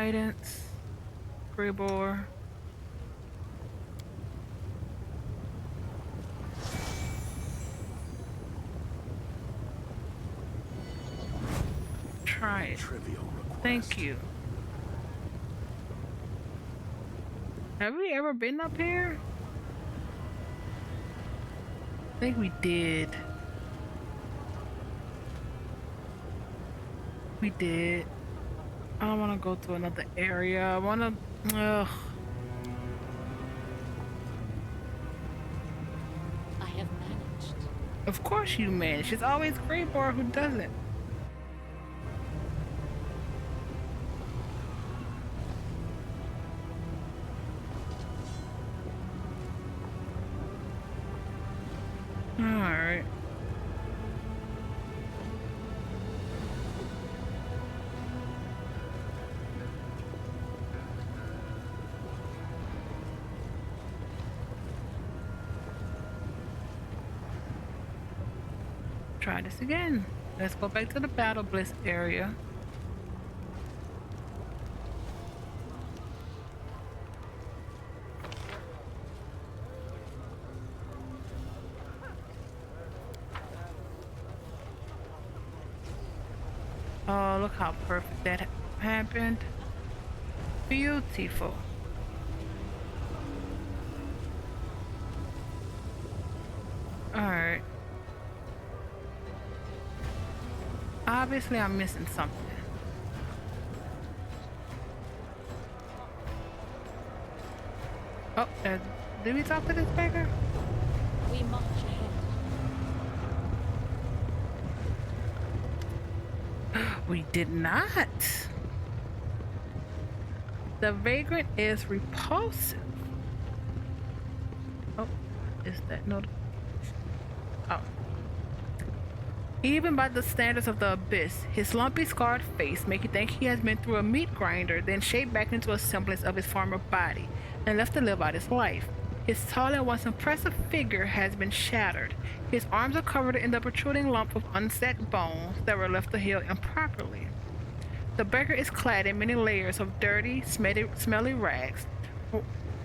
Guidance. Gribor. Try it. Thank you. Have we ever been up here? I think we did. We did. I don't want to go to another area. I want to. Ugh. I have managed. Of course you manage. It's always Greyboar who doesn't. Alright. Try this again. Let's go back to the Battle Bliss area. Oh, look how perfect that happened. Beautiful. Alright. Obviously, I'm missing something. Oh, did we talk to this beggar? We march ahead. We did not. The vagrant is repulsive. Oh, is that no? Oh. Even by the standards of the abyss, his lumpy, scarred face make you think he has been through a meat grinder, then shaped back into a semblance of his former body, and left to live out his life. His tall and once impressive figure has been shattered. His arms are covered in the protruding lump of unset bones that were left to heal improperly. The beggar is clad in many layers of dirty, smelly rags,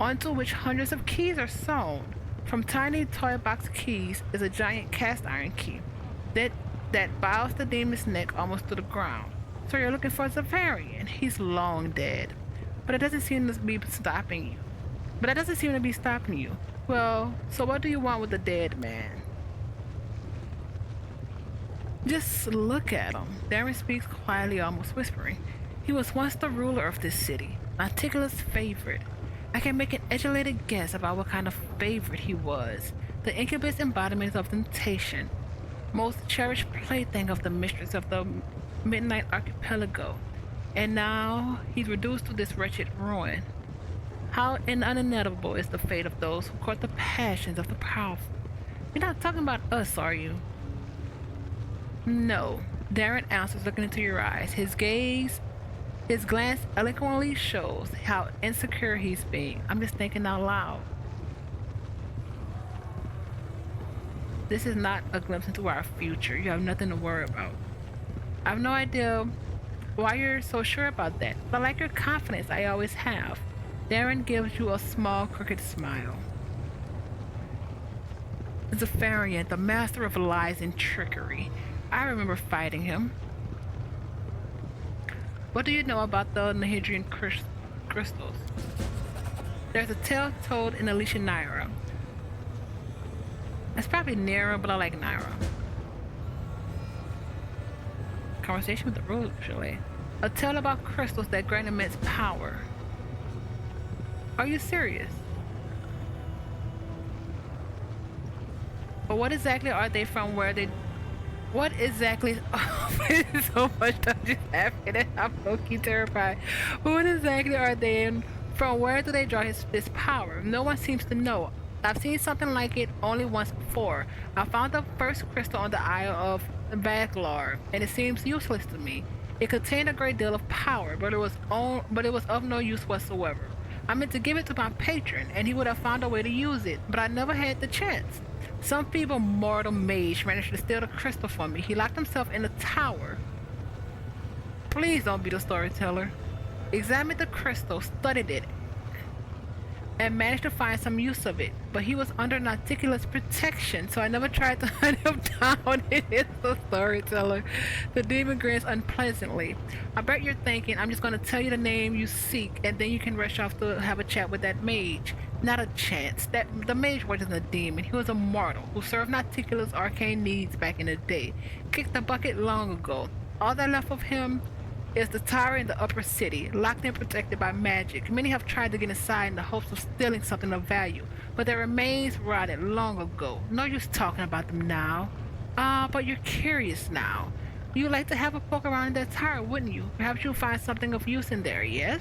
onto which hundreds of keys are sewn. From tiny toy box keys is a giant cast iron key that bows the demon's neck almost to the ground. So you're looking for Zavarian. He's long dead. But it doesn't seem to be stopping you. Well, so what do you want with the dead man? Just look at him. Darren speaks quietly, almost whispering. He was once the ruler of this city, Anticulus' favorite. I can make an educated guess about what kind of favorite he was. The incubus embodiment of temptation, most cherished plaything of the mistress of the Midnight Archipelago. And now he's reduced to this wretched ruin. How uninevitable is the fate of those who court the passions of the powerful. You're not talking about us, are you? No. Darren answers, looking into your eyes. His glance eloquently shows how insecure he's being. I'm just thinking out loud. This is not a glimpse into our future. You have nothing to worry about. I have no idea why you're so sure about that, but I like your confidence. I always have. Darren gives you a small, crooked smile. Zafarian, the master of lies and trickery. I remember fighting him. What do you know about the Nahidrian crystals? There's a tale told in Alicia Naira. It's probably Naira, but I like Naira. Conversation with the ruler, actually. A tale about crystals that grant immense power. Are you serious? But what exactly are they from? What exactly? Oh, so much stuff just happened and I'm low-key terrified. But what exactly are they and from where do they draw this power? No one seems to know. I've seen something like it only once before. I found the first crystal on the Isle of Baglar, and it seems useless to me. It contained a great deal of power, but it was of no use whatsoever. I meant to give it to my patron, and he would have found a way to use it, but I never had the chance. Some feeble mortal mage managed to steal the crystal from me. He locked himself in the tower. Please don't be the storyteller. examined the crystal, studied it, and managed to find some use of it, but he was under Nauticula's protection, so I never tried to hunt him down. It is the storyteller. The demon grins unpleasantly. I bet you're thinking I'm just going to tell you the name you seek, and then you can rush off to have a chat with that mage. Not a chance. That the mage wasn't a demon. He was a mortal who served Nauticula's arcane needs back in the day. Kicked the bucket long ago. All that left of him is the tower in the upper city, locked and protected by magic. Many have tried to get inside in the hopes of stealing something of value, but their remains rotted long ago. No use talking about them now. But you're curious now. You'd like to have a poke around in that tower, wouldn't you? Perhaps you'll find something of use in there, yes?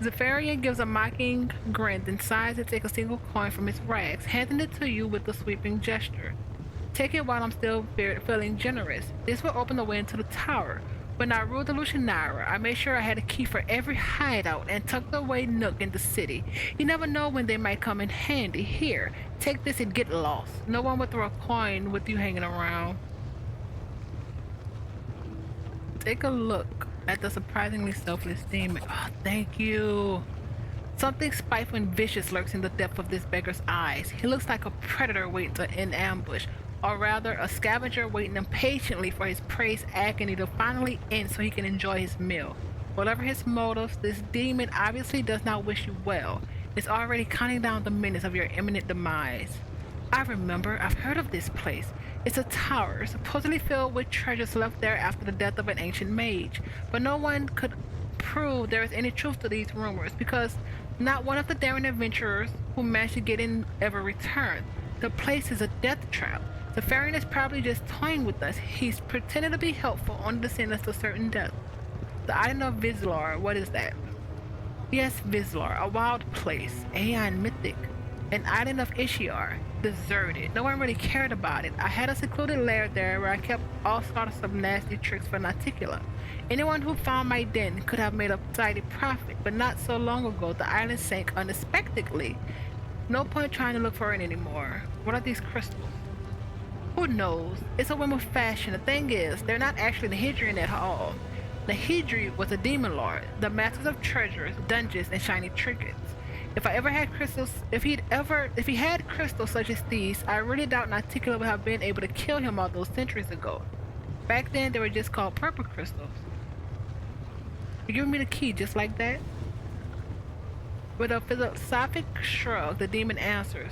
Zephyrian gives a mocking grin, then sighs to take a single coin from his rags, handing it to you with a sweeping gesture. Take it while I'm still feeling generous. This will open the way into the tower. When I ruled the Lucianara, I made sure I had a key for every hideout and tucked away nook in the city. You never know when they might come in handy. Here, take this and get lost. No one would throw a coin with you hanging around. Take a look at the surprisingly selfless demon. Oh, thank you. Something spiteful and vicious lurks in the depth of this beggar's eyes. He looks like a predator waiting in ambush, or rather a scavenger waiting impatiently for his prey's agony to finally end so he can enjoy his meal. Whatever his motives, this demon obviously does not wish you well. It's already counting down the minutes of your imminent demise. I remember, I've heard of this place. It's a tower, supposedly filled with treasures left there after the death of an ancient mage, but no one could prove there is any truth to these rumors because not one of the daring adventurers who managed to get in ever returned. The place is a death trap. The Farian is probably just toying with us. He's pretending to be helpful only to send us to certain death. The island of Vizlar, what is that? Yes, Vizlar, a wild place, aeon mythic. An island of Ishiar, deserted. No one really cared about it. I had a secluded lair there where I kept all sorts of nasty tricks for Nauticula. Anyone who found my den could have made a tidy profit, but not so long ago the island sank unexpectedly. No point trying to look for it anymore. What are these crystals? Who knows? It's a whim of fashion. The thing is, they're not actually the Hedrian at all. The Hedri was a demon lord, the masters of treasures, dungeons, and shiny trinkets. If I ever had crystals, if he had crystals such as these, I really doubt Nauticula would have been able to kill him all those centuries ago. Back then, they were just called purple crystals. You're giving me the key just like that? With a philosophic shrug, the demon answers.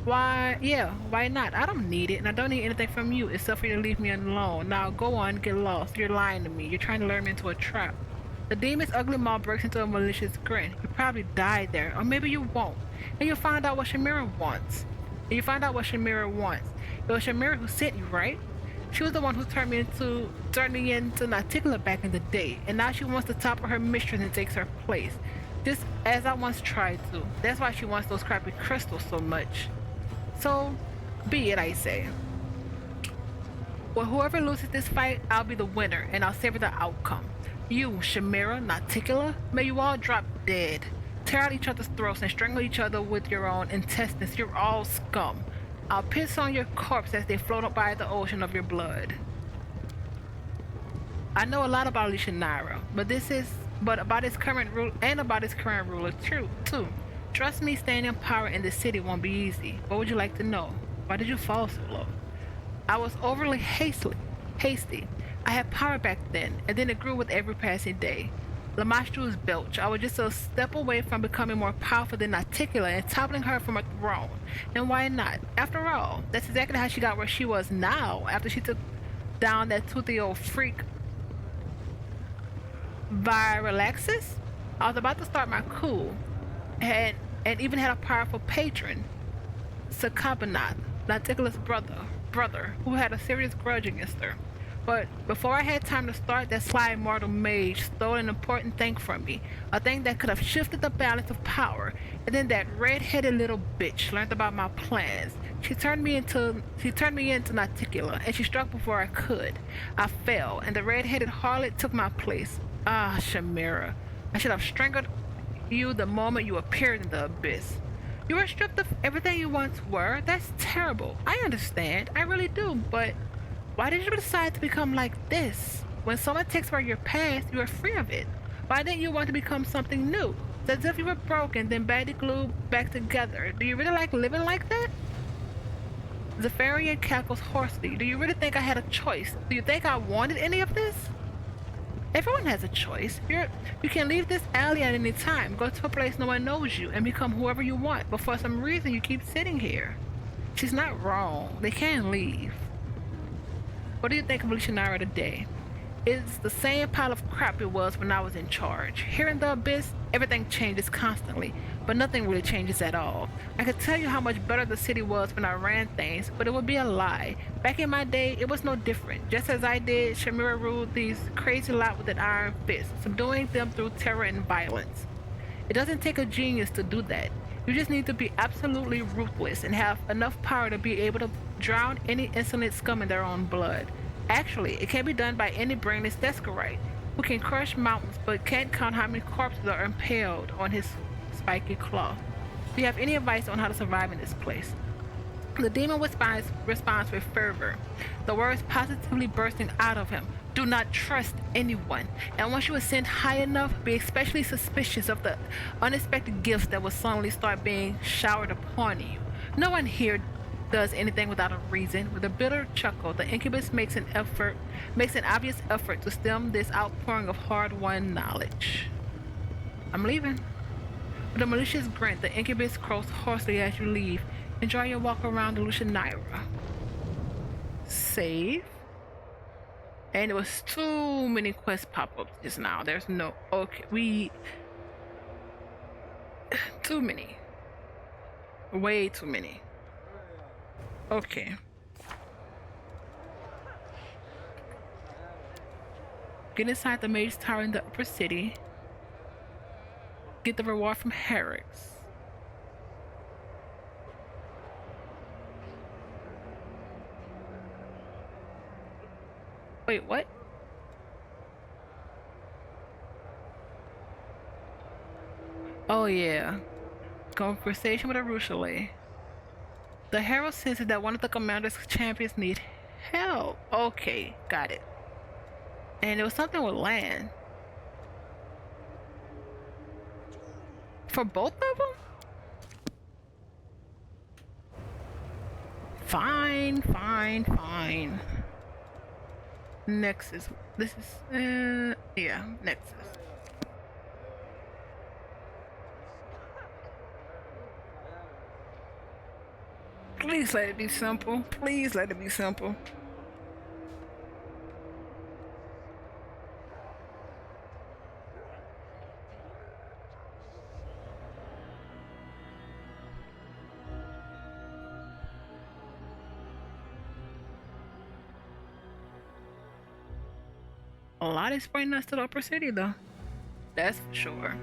Why, yeah, why not? I don't need it, and I don't need anything from you except for you to leave me alone. Now go on, get lost. You're lying to me. You're trying to lure me into a trap. The demon's ugly maw breaks into a malicious grin. You probably died there, or maybe you won't. And you'll find out what Shamira wants. It was Shamira who sent you, right? She was the one who turned me into Nauticula back in the day, and now she wants to topple her mistress and takes her place. Just as I once tried to. That's why she wants those crappy crystals so much. So, be it, I say. Well, whoever loses this fight, I'll be the winner, and I'll savor the outcome. You, Shamira, Nauticula, may you all drop dead. Tear out each other's throats and strangle each other with your own intestines. You're all scum. I'll piss on your corpse as they float up by the ocean of your blood. I know a lot about Lucianara, but about its current ruler too. Trust me, staying in power in this city won't be easy. What would you like to know? Why did you fall so low? I was overly hasty. I had power back then, and then it grew with every passing day. Lamastru's belch. I was just a step away from becoming more powerful than Nauticula and toppling her from a throne. And why not? After all, that's exactly how she got where she was now after she took down that toothy old freak Viralaxis. I was about to start my coup, and even had a powerful patron, Sakabanath, Nauticula's brother, who had a serious grudge against her. But before I had time to start, that sly mortal mage stole an important thing from me, a thing that could have shifted the balance of power. And then that red-headed little bitch learned about my plans. She turned me into Nauticula, and she struck before I could. I fell, and the red-headed harlot took my place. Ah, Shamira, I should have strangled you the moment you appeared in the abyss. You were stripped of everything you once were? That's terrible. I understand, I really do, but why did you decide to become like this? When someone takes away your past, you are free of it. Why didn't you want to become something new? It's as if you were broken, then badly glued back together. Do you really like living like that? Zafarian cackles hoarsely. Do you really think I had a choice? Do you think I wanted any of this? Everyone has a choice. You can leave this alley at any time, go to a place no one knows you, and become whoever you want, but for some reason you keep sitting here. She's not wrong. They can leave. What do you think of Lucianara today? It's the same pile of crap it was when I was in charge. Here in the Abyss, everything changes constantly, but nothing really changes at all. I could tell you how much better the city was when I ran things, but it would be a lie. Back in my day, it was no different. Just as I did, Shamira ruled these crazy lot with an iron fist, subduing them through terror and violence. It doesn't take a genius to do that. You just need to be absolutely ruthless and have enough power to be able to drown any insolent scum in their own blood. Actually, it can be done by any brainless Descarite, who can crush mountains but can't count how many corpses are impaled on his spiky claw. Do you have any advice on how to survive in this place? The demon responds with fervor, the words positively bursting out of him. Do not trust anyone, and once you ascend high enough, be especially suspicious of the unexpected gifts that will suddenly start being showered upon you. No one here does anything without a reason. With a bitter chuckle, the incubus makes an obvious effort to stem this outpouring of hard-won knowledge. I'm leaving. With a malicious grin, the incubus crows hoarsely as you leave. Enjoy your walk around the Lucianira. Save. And it was too many quest pop-ups just now. There's no... Okay, too many. Way too many. Okay. Get inside the Mage Tower in the upper city. Get the reward from Herrick's. Wait, what? Oh yeah. Conversation with a Rushale. The herald senses that one of the commander's champions need help. Okay, got it. And it was something with land. For both of them? Fine, fine, fine. Nexus. This is, yeah, Nexus. Please let it be simple. Please let it be simple. A lot is bringing us to the upper city, though. That's for sure.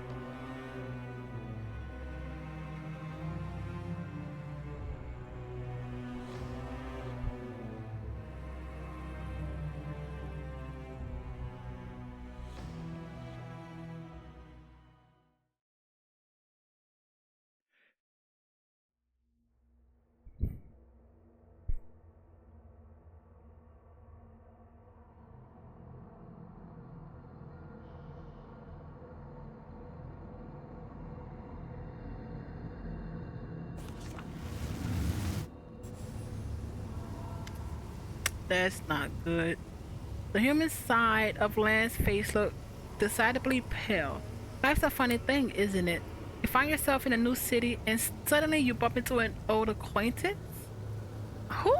That's not good. The human side of Lan's face looked decidedly pale. Life's a funny thing, isn't it? You find yourself in a new city and suddenly you bump into an old acquaintance? Who?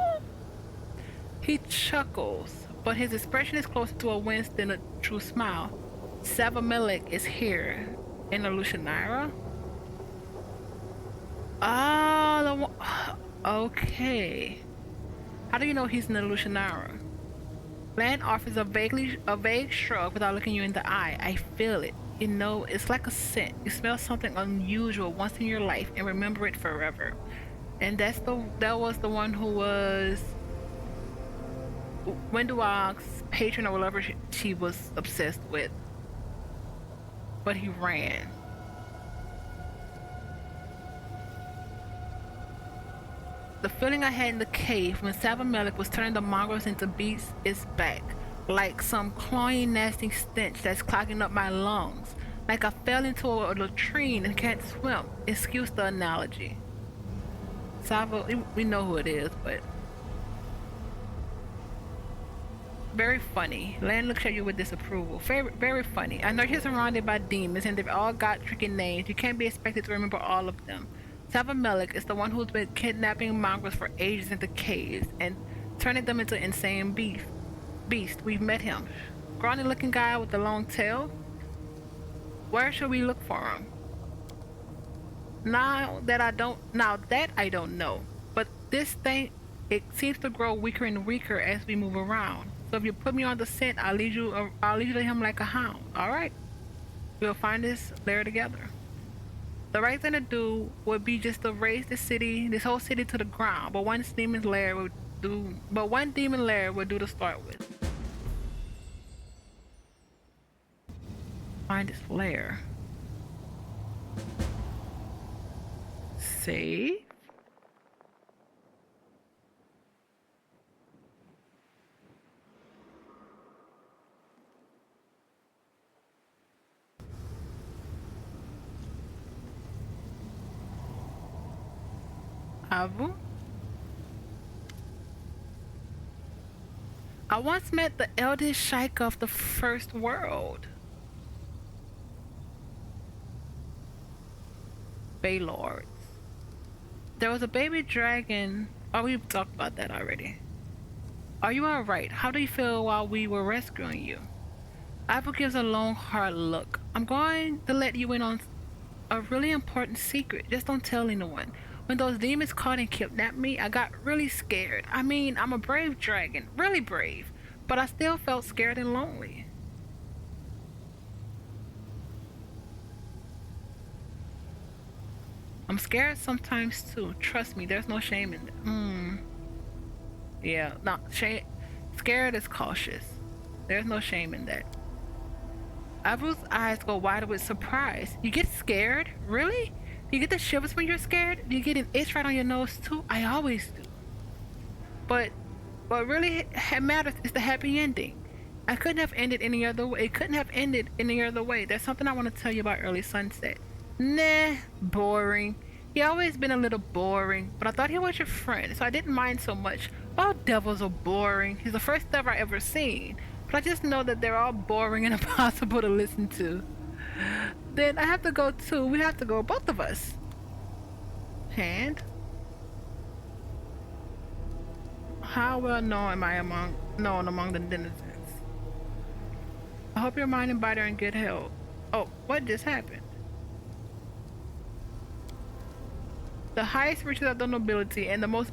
He chuckles, but his expression is closer to a wince than a true smile. Savamelik is here. In the Lucianira? Ah, okay. How do you know he's in the Lucianira? Lan offers a vague shrug without looking you in the eye. I feel it. You know, it's like a scent. You smell something unusual once in your life and remember it forever. And that was the one who was Wenduog's patron or whatever she was obsessed with. But he ran. The feeling I had in the cave when Savamelik was turning the mongrels into beasts is back. like some cloying, nasty stench that's clogging up my lungs. Like I fell into a latrine and can't swim. Excuse the analogy. Sava, we know who it is, but very funny. Land looks at you with disapproval. Very, very funny. I know you're surrounded by demons and they've all got tricky names. You can't be expected to remember all of them. Sava Melik is the one who's been kidnapping mongrels for ages into caves and turning them into insane beast. We've met him. Scrawny looking guy with the long tail. Where should we look for him? Now that I don't know. But this thing, it seems to grow weaker and weaker as we move around. So if you put me on the scent, I'll lead you to him like a hound. Alright. We'll find this lair together. The right thing to do would be just to raise this whole city to the ground, but one demon lair would do to start with. Find this lair. Save. Avu. I once met the eldest Sheikh of the First World. Baylords. There was a baby dragon. Oh, we talked about that already. Are you alright? How do you feel while we were rescuing you? Apple gives a long, hard look. I'm going to let you in on a really important secret. Just don't tell anyone. When those demons caught and kidnapped me, I got really scared. I mean, I'm a brave dragon. Really brave. But I still felt scared and lonely. I'm scared sometimes too. Trust me, there's no shame in that. Yeah, no, scared is cautious. There's no shame in that. Abu's eyes go wide with surprise. You get scared? Really? Do you get the shivers when you're scared? Do you get an itch right on your nose too? I always do. But what really matters is the happy ending. I couldn't have ended any other way. It couldn't have ended any other way. There's something I want to tell you about Early Sunset. Nah, boring. He always been a little boring, but I thought he was your friend, so I didn't mind so much. All devils are boring. He's the first devil I ever seen, but I just know that they're all boring and impossible to listen to. Then I have to go too. We have to go, both of us. Hand. How well known am I among the denizens? I hope your mind and body are in good health. Oh, what just happened? The highest reaches of the nobility and the most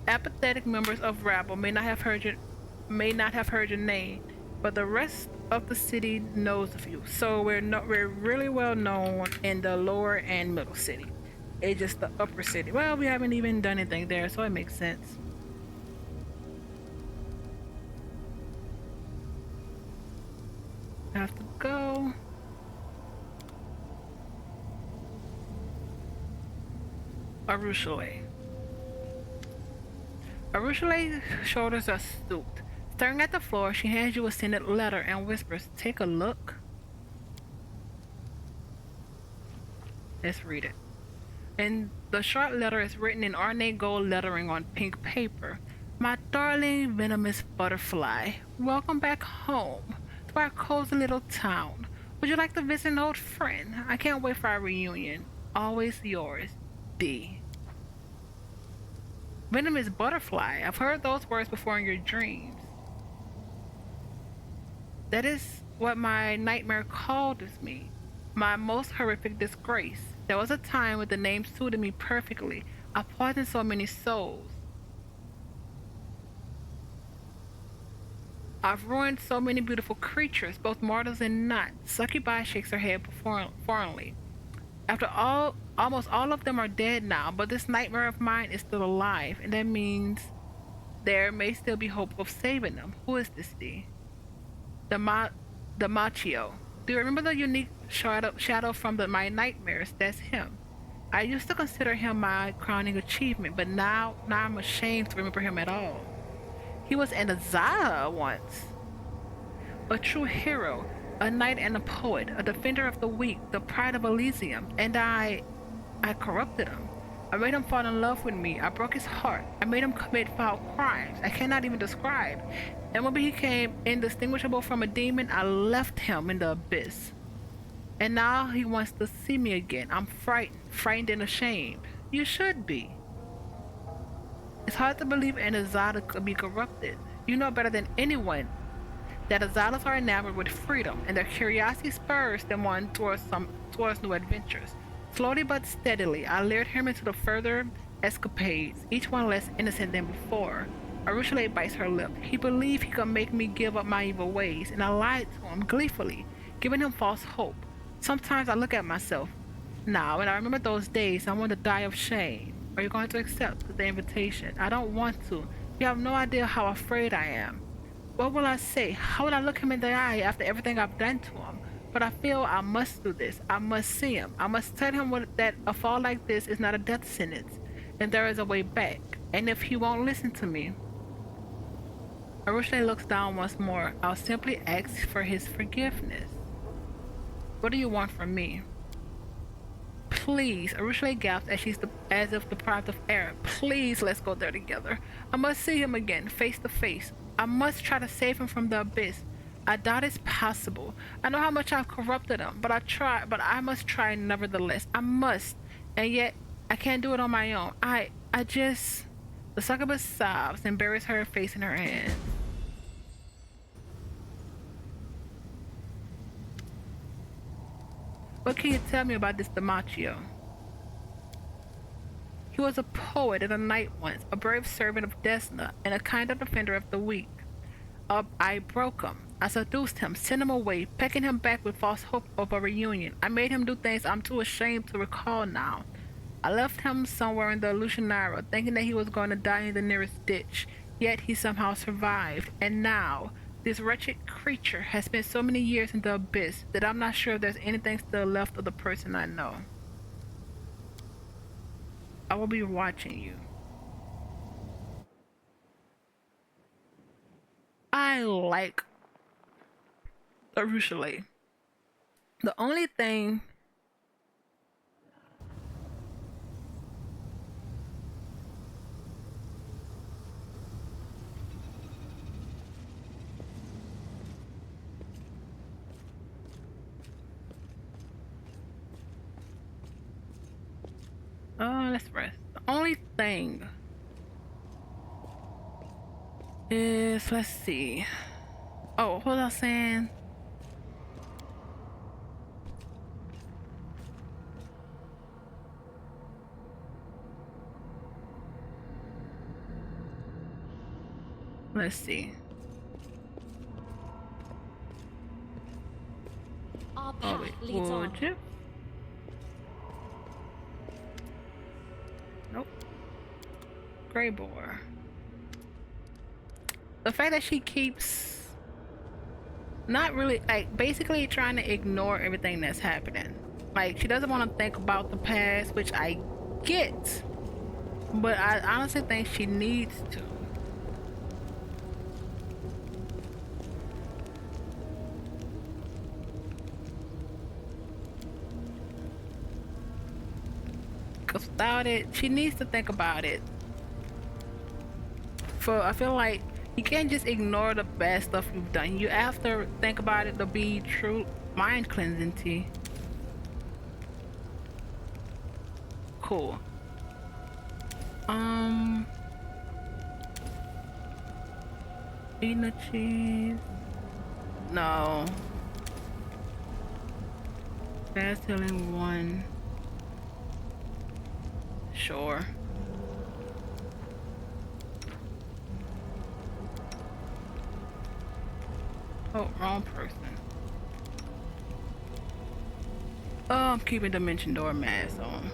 apathetic members of rabble may not have heard your name, but the rest of the city knows of you. So we're really well known in the lower and middle city. It's just the upper city. Well, we haven't even done anything there, so it makes sense. I have to go. Arushale. Arushale's shoulders are stooped. Staring at the floor, she hands you a scented letter and whispers, "Take a look." Let's read it. And the short letter is written in ornate gold lettering on pink paper. "My darling venomous butterfly, welcome back home to our cozy little town. Would you like to visit an old friend? I can't wait for our reunion. Always yours, D." Venomous butterfly. I've heard those words before in your dreams. That is what my nightmare called me. My most horrific disgrace. There was a time when the name suited me perfectly. I poisoned so many souls. I've ruined so many beautiful creatures, both mortals and not. Succubi shakes her head foreignly. After all, almost all of them are dead now, but this nightmare of mine is still alive, and that means there may still be hope of saving them. Who is this D? The Machio. Do you remember the unique shadow from my nightmares? That's him. I used to consider him my crowning achievement, but now I'm ashamed to remember him at all. He was an Azaa once. A true hero, a knight and a poet, a defender of the weak, the pride of Elysium, and I corrupted him. I made him fall in love with me. I broke his heart. I made him commit foul crimes I cannot even describe. And when he became indistinguishable from a demon, I left him in the abyss. And now he wants to see me again. I'm frightened and ashamed. You should be. It's hard to believe an Azada could be corrupted. You know better than anyone that Azadas are enamored with freedom, and their curiosity spurs them on towards new adventures. Slowly but steadily, I lured him into the further escapades, each one less innocent than before. Arushale bites her lip. He believed he could make me give up my evil ways, and I lied to him gleefully, giving him false hope. Sometimes I look at myself now, and I remember those days. I want to die of shame. Are you going to accept the invitation? I don't want to. You have no idea how afraid I am. What will I say? How will I look him in the eye after everything I've done to him? But I feel I must do this. I must see him. I must tell him that a fall like this is not a death sentence, and there is a way back. And if he won't listen to me, Arushale looks down once more. I'll simply ask for his forgiveness. What do you want from me? Please, Arushale gasps as if deprived of air. Please, let's go there together. I must see him again, face to face. I must try to save him from the abyss. I doubt it's possible. I know how much I've corrupted him, but I must try nevertheless. I must. And yet, I can't do it on my own. The succubus sobs and buries her face in her hands. What can you tell me about this Demaccio? He was a poet and a knight once, a brave servant of Desna, and a kind of defender of the weak. I broke him. I seduced him, sent him away, pecking him back with false hope of a reunion. I made him do things I'm too ashamed to recall now. I left him somewhere in the Lucianara, thinking that he was going to die in the nearest ditch. Yet he somehow survived, and now this wretched creature has spent so many years in the abyss that I'm not sure if there's anything still left of the person I know. I will be watching you. I like Arushale. The only thing let's rest. The only thing is, let's see. Oh, what was I saying? Let's see. Our path leads on. Would you? Nope. Grey boar. The fact that she keeps not really, like, basically trying to ignore everything that's happening. Like, she doesn't want to think about the past, which I get, but I honestly think she needs to. Because without it, she needs to think about it. I feel like you can't just ignore the bad stuff you've done. You have to think about it to be true mind cleansing tea. Cool. Eating the cheese. No. Fast healing 1. Sure. Oh, wrong person. Oh, I'm keeping Dimension Door mask on.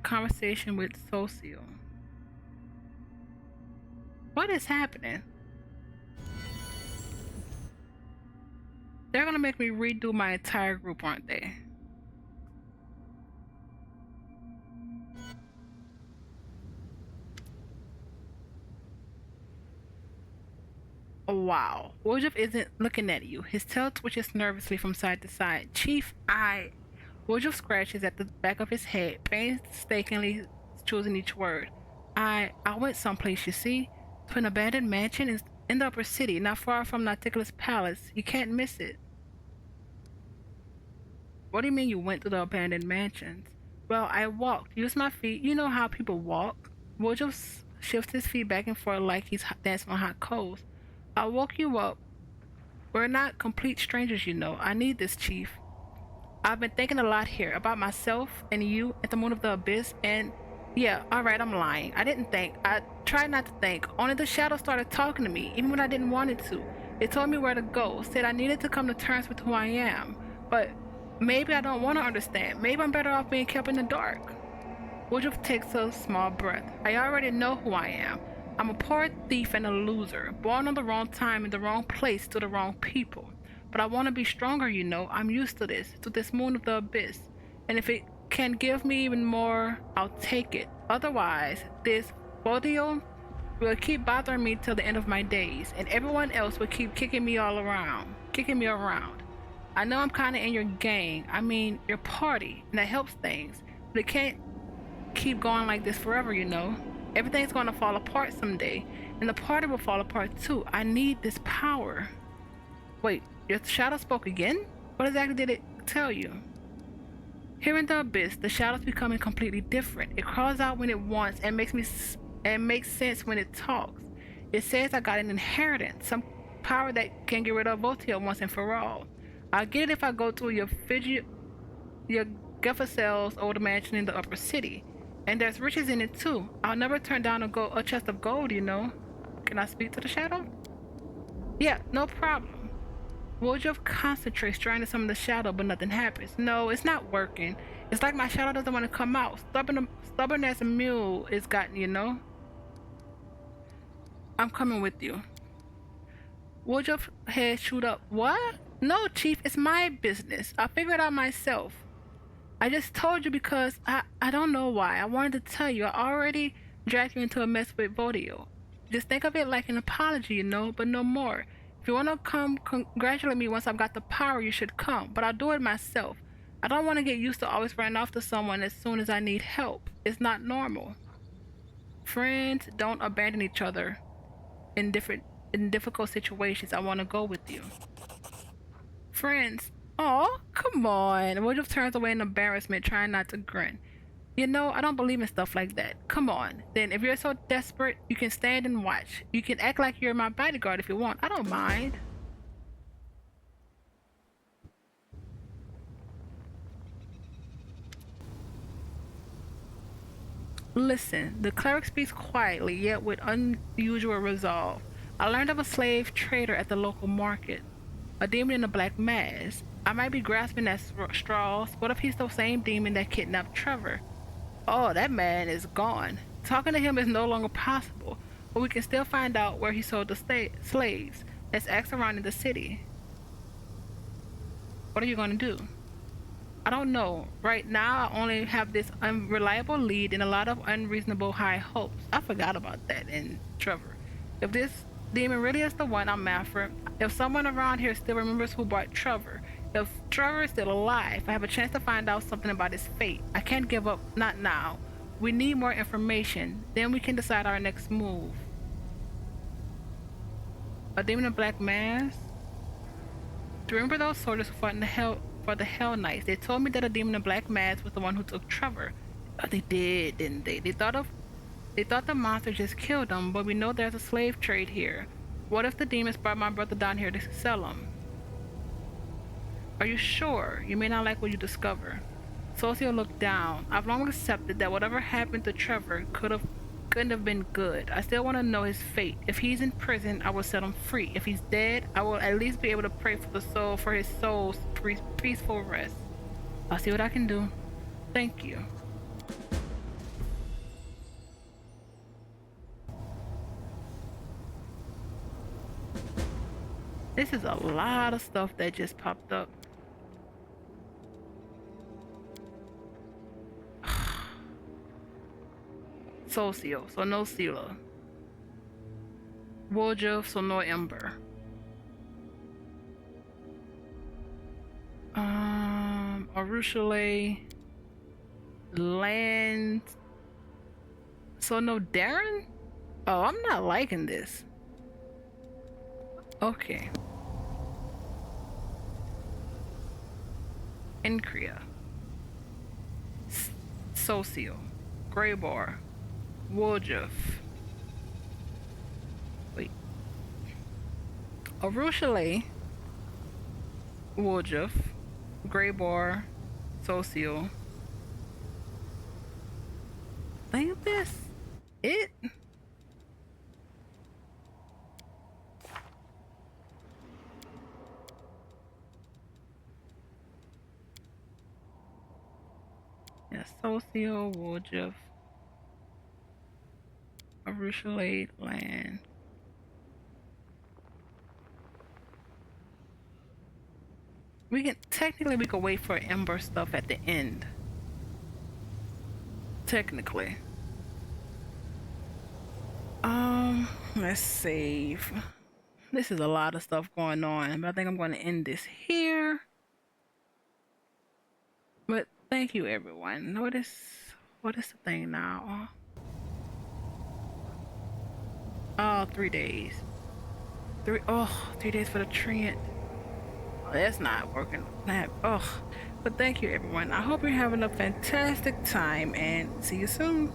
conversation with Socio. What is happening? They're gonna make me redo my entire group, aren't they? Oh, wow. Woodruff isn't looking at you. His tail twitches nervously from side to side. Chief, Woodruff scratches at the back of his head, painstakingly choosing each word. I went someplace, you see, to an abandoned mansion in the upper city, not far from Nauticula's palace. You can't miss it. What do you mean you went to the abandoned mansions? Well, I walked, used my feet. You know how people walk. Woodruff shifts his feet back and forth like he's dancing on hot coals. I woke you up. We're not complete strangers, you know. I need this, Chief. I've been thinking a lot here about myself and you at the moon of the abyss, and yeah, alright, I'm lying. I didn't think. I tried not to think. Only the shadow started talking to me, even when I didn't want it to. It told me where to go, said I needed to come to terms with who I am. But maybe I don't want to understand. Maybe I'm better off being kept in the dark. Woodruff takes a small breath. I already know who I am. I'm a poor thief and a loser, born on the wrong time in the wrong place to the wrong people. But I want to be stronger, you know. I'm used to this moon of the abyss. And if it can give me even more, I'll take it. Otherwise, this Bodio will keep bothering me till the end of my days, and everyone else will keep kicking me around. I know I'm kind of in your gang, I mean, your party, and that helps things. But it can't keep going like this forever, you know. Everything's going to fall apart someday, and the party will fall apart too. I need this power. Wait, your shadow spoke again? What exactly did it tell you? Here in the abyss, the shadow's becoming completely different. It crawls out when it wants and makes sense when it talks. It says I got an inheritance, some power that can get rid of Votia once and for all. I'll get it if I go to your Geffacel's old mansion in the upper city. And there's riches in it too. I'll never turn down a chest of gold, you know. Can I speak to the shadow? Yeah, no problem. Woodruff concentrates, trying to summon the shadow, but nothing happens. No, it's not working. It's like my shadow doesn't want to come out. Stubborn as a mule is gotten, you know. I'm coming with you. Woodruff's head shoot up. What? No, Chief, it's my business. I'll figure it out myself. I just told you because I don't know why. I wanted to tell you. I already dragged you into a mess with Vodio. Just think of it like an apology, you know, but no more. If you want to come congratulate me once I've got the power, you should come. But I'll do it myself. I don't want to get used to always running off to someone as soon as I need help. It's not normal. Friends don't abandon each other in difficult situations. I want to go with you. Friends. Oh, come on. Woodruff turns away in embarrassment, trying not to grin. You know, I don't believe in stuff like that. Come on. Then, if you're so desperate, you can stand and watch. You can act like you're my bodyguard if you want. I don't mind. Listen, the cleric speaks quietly, yet with unusual resolve. I learned of a slave trader at the local market. A demon in a black mask. I might be grasping at straws. What if he's the same demon that kidnapped Trevor? Oh, that man is gone. Talking to him is no longer possible, but we can still find out where he sold the slaves. Let's ask around in the city. What are you going to do? I don't know. Right now, I only have this unreliable lead and a lot of unreasonable high hopes. I forgot about that in Trevor. If this demon really is the one I'm after, if someone around here still remembers who brought Trevor, if Trevor is still alive, I have a chance to find out something about his fate. I can't give up, not now. We need more information, then we can decide our next move. A demon in black mask? Do you remember those soldiers who fought for the Hell Knights? They told me that a demon in black mask was the one who took Trevor. Oh, they did, didn't they? They thought the monster just killed him, but we know there's a slave trade here. What if the demons brought my brother down here to sell him? Are you sure? You may not like what you discover. Socio looked down. I've long accepted that whatever happened to Trevor couldn't have been good. I still want to know his fate. If he's in prison, I will set him free. If he's dead, I will at least be able to pray for his soul's peaceful rest. I'll see what I can do. Thank you. This is a lot of stuff that just popped up. Socio, so no Sela. Woljuf, so no Ember. Arushale. Land. So no Darren? Oh, I'm not liking this. Okay. Incria. Socio. Greybar. Woljuf. Wait. Arushale. Woljuf. Greybar. Socio. Think this it? Yeah, Socio, Woljuf, Arushale, Land. We can wait for Ember stuff at the end. Technically. Let's save. This is a lot of stuff going on, but I think I'm going to end this here. But thank you, everyone. What is the thing now? Oh, 3 days. 3 days for the Trent. Oh, that's not working. But thank you, everyone. I hope you're having a fantastic time, and see you soon.